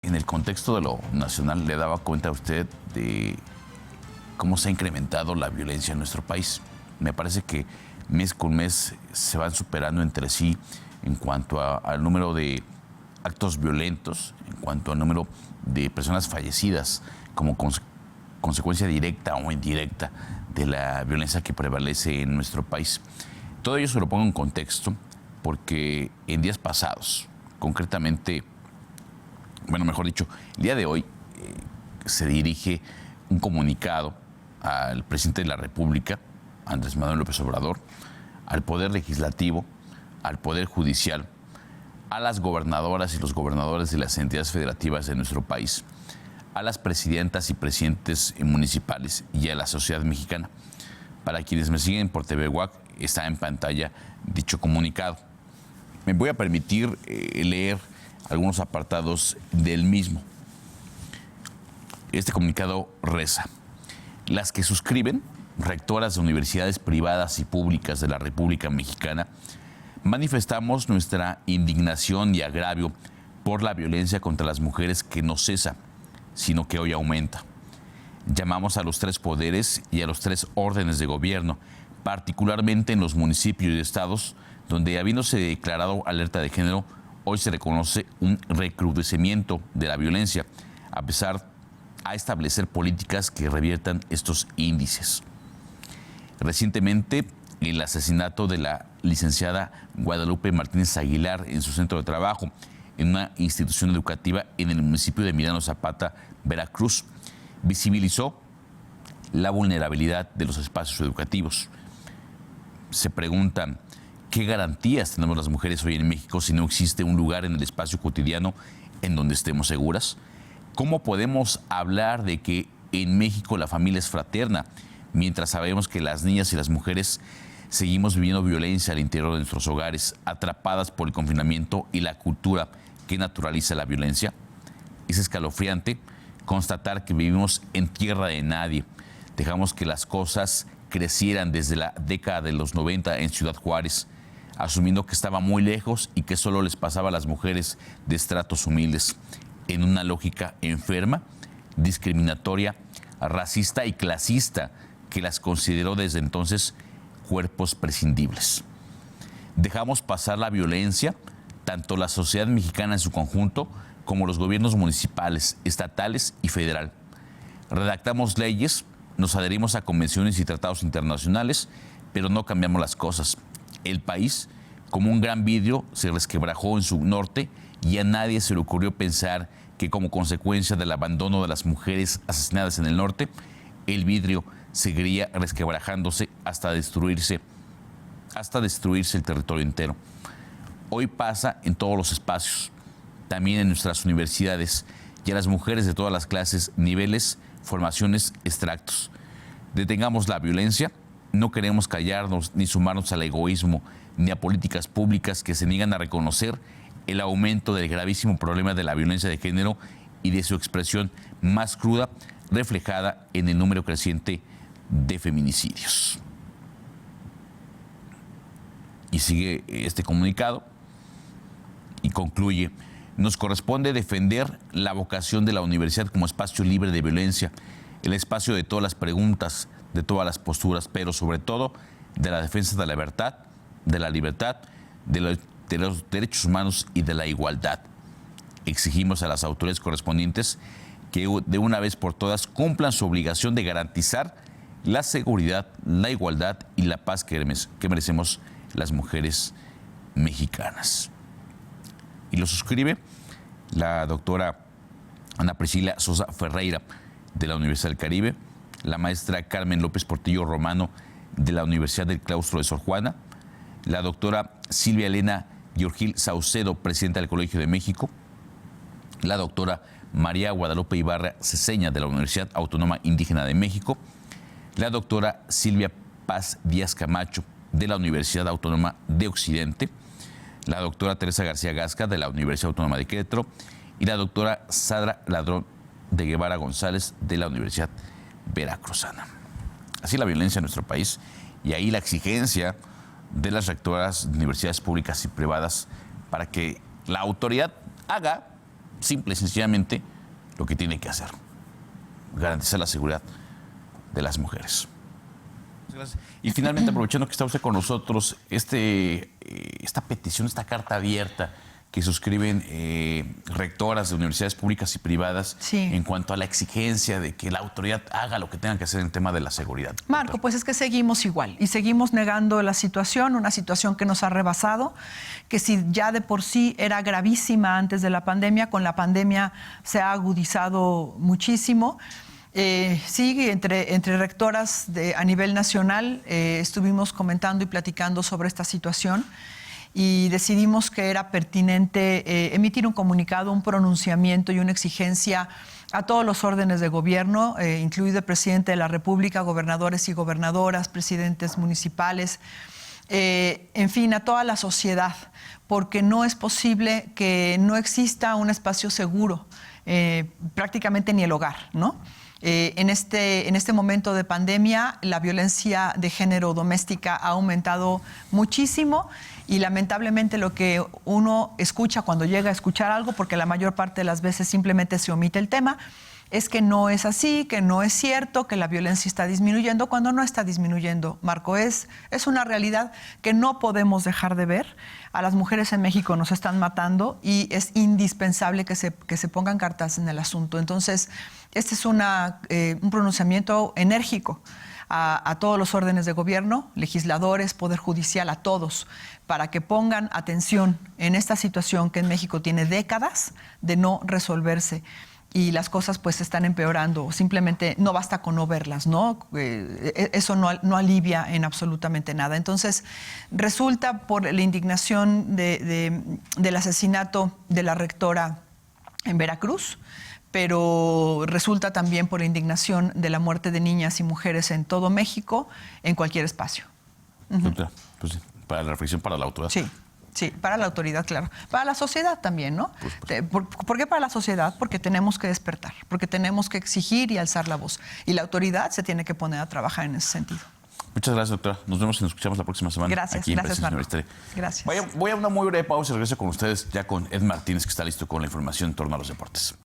En el contexto de lo nacional, ¿le daba cuenta a usted de cómo se ha incrementado la violencia en nuestro país? Me parece que mes con mes se van superando entre sí en cuanto al número de actos violentos, en cuanto al número de personas fallecidas como consecuencia directa o indirecta de la violencia que prevalece en nuestro país. Todo ello se lo pongo en contexto porque en días pasados, concretamente, bueno, mejor dicho, el día de hoy se dirige un comunicado al presidente de la República, Andrés Manuel López Obrador, al Poder Legislativo, al Poder Judicial, a las gobernadoras y los gobernadores de las entidades federativas de nuestro país, a las presidentas y presidentes municipales y a la sociedad mexicana. Para quienes me siguen por TV WAC, está en pantalla dicho comunicado. Me voy a permitir leer algunos apartados del mismo. Este comunicado reza: las que suscriben, rectoras de universidades privadas y públicas de la República Mexicana, manifestamos nuestra indignación y agravio por la violencia contra las mujeres que no cesa, sino que hoy aumenta. Llamamos a los tres poderes y a los tres órdenes de gobierno, particularmente en los municipios y estados, donde habiéndose declarado alerta de género, hoy se reconoce un recrudecimiento de la violencia, a pesar de establecer políticas que reviertan estos índices. Recientemente, el asesinato de la licenciada Guadalupe Martínez Aguilar en su centro de trabajo, en una institución educativa en el municipio de Emiliano Zapata, Veracruz, visibilizó la vulnerabilidad de los espacios educativos. Se preguntan, ¿qué garantías tenemos las mujeres hoy en México si no existe un lugar en el espacio cotidiano en donde estemos seguras? ¿Cómo podemos hablar de que en México la familia es fraterna, mientras sabemos que las niñas y las mujeres seguimos viviendo violencia al interior de nuestros hogares, atrapadas por el confinamiento y la cultura que naturaliza la violencia? Es escalofriante constatar que vivimos en tierra de nadie. Dejamos que las cosas crecieran desde la década de los 90 en Ciudad Juárez, asumiendo que estaba muy lejos y que solo les pasaba a las mujeres de estratos humildes, en una lógica enferma, discriminatoria, racista y clasista que las consideró desde entonces cuerpos prescindibles. Dejamos pasar la violencia, tanto la sociedad mexicana en su conjunto como los gobiernos municipales, estatales y federal. Redactamos leyes, nos adherimos a convenciones y tratados internacionales, pero no cambiamos las cosas. El país, como un gran vidrio, se resquebrajó en su norte y a nadie se le ocurrió pensar que como consecuencia del abandono de las mujeres asesinadas en el norte, el vidrio seguiría resquebrajándose hasta destruirse el territorio entero. Hoy pasa en todos los espacios, también en nuestras universidades, y a las mujeres de todas las clases, niveles, formaciones, extractos. Detengamos la violencia. No queremos callarnos ni sumarnos al egoísmo ni a políticas públicas que se niegan a reconocer el aumento del gravísimo problema de la violencia de género y de su expresión más cruda, reflejada en el número creciente de feminicidios. Y sigue este comunicado y concluye: nos corresponde defender la vocación de la universidad como espacio libre de violencia, el espacio de todas las preguntas, de todas las posturas, pero sobre todo de la defensa de la libertad, de los derechos humanos y de la igualdad. Exigimos a las autoridades correspondientes que de una vez por todas cumplan su obligación de garantizar la seguridad, la igualdad y la paz que merecemos las mujeres mexicanas. Y lo suscribe la doctora Ana Priscila Sosa Ferreira, de la Universidad del Caribe, la maestra Carmen López Portillo Romano, de la Universidad del Claustro de Sor Juana, la doctora Silvia Elena Giorgil Saucedo, presidenta del Colegio de México, la doctora María Guadalupe Ibarra Ceseña, de la Universidad Autónoma Indígena de México, la doctora Silvia Paz Díaz Camacho, de la Universidad Autónoma de Occidente, la doctora Teresa García Gasca, de la Universidad Autónoma de Querétaro, y la doctora Sandra Ladrón de Guevara González, de la Universidad Veracruzana. Así la violencia en nuestro país, y ahí la exigencia de las rectoras de universidades públicas y privadas para que la autoridad haga simple y sencillamente lo que tiene que hacer: garantizar la seguridad de las mujeres. Y finalmente, aprovechando que está usted con nosotros, esta petición, esta carta abierta que suscriben rectoras de universidades públicas y privadas, sí, en cuanto a la exigencia de que la autoridad haga lo que tenga que hacer en el tema de la seguridad. Marco, pues es que seguimos igual y seguimos negando la situación, una situación que nos ha rebasado, que si ya de por sí era gravísima antes de la pandemia, con la pandemia se ha agudizado muchísimo. Sí, entre rectoras a nivel nacional estuvimos comentando y platicando sobre esta situación y decidimos que era pertinente emitir un comunicado, un pronunciamiento y una exigencia a todos los órdenes de gobierno, incluido el presidente de la República, gobernadores y gobernadoras, presidentes municipales, en fin, a toda la sociedad, porque no es posible que no exista un espacio seguro, prácticamente ni el hogar, ¿no? En este momento de pandemia, la violencia de género doméstica ha aumentado muchísimo y lamentablemente lo que uno escucha cuando llega a escuchar algo, porque la mayor parte de las veces simplemente se omite el tema, es que no es así, que no es cierto, que la violencia está disminuyendo, cuando no está disminuyendo, Marco. Es una realidad que no podemos dejar de ver. A las mujeres en México nos están matando y es indispensable que se pongan cartas en el asunto. Entonces, este es un pronunciamiento enérgico a todos los órdenes de gobierno, legisladores, Poder Judicial, a todos, para que pongan atención en esta situación que en México tiene décadas de no resolverse. Y las cosas pues se están empeorando, simplemente no basta con no verlas, ¿no? Eso no alivia en absolutamente nada. Entonces, resulta por la indignación del asesinato de la rectora en Veracruz, pero resulta también por la indignación de la muerte de niñas y mujeres en todo México, en cualquier espacio. Doctora, pues, para la reflexión, para la autoridad. Sí. Sí, para la autoridad, claro. Para la sociedad también, ¿no? ¿Por qué para la sociedad? Porque tenemos que despertar, porque tenemos que exigir y alzar la voz. Y la autoridad se tiene que poner a trabajar en ese sentido. Muchas gracias, doctora. Nos vemos y nos escuchamos la próxima semana. Gracias, aquí en gracias, Marco. Gracias. Voy a una muy breve pausa y regreso con ustedes ya con Ed Martínez, que está listo con la información en torno a los deportes.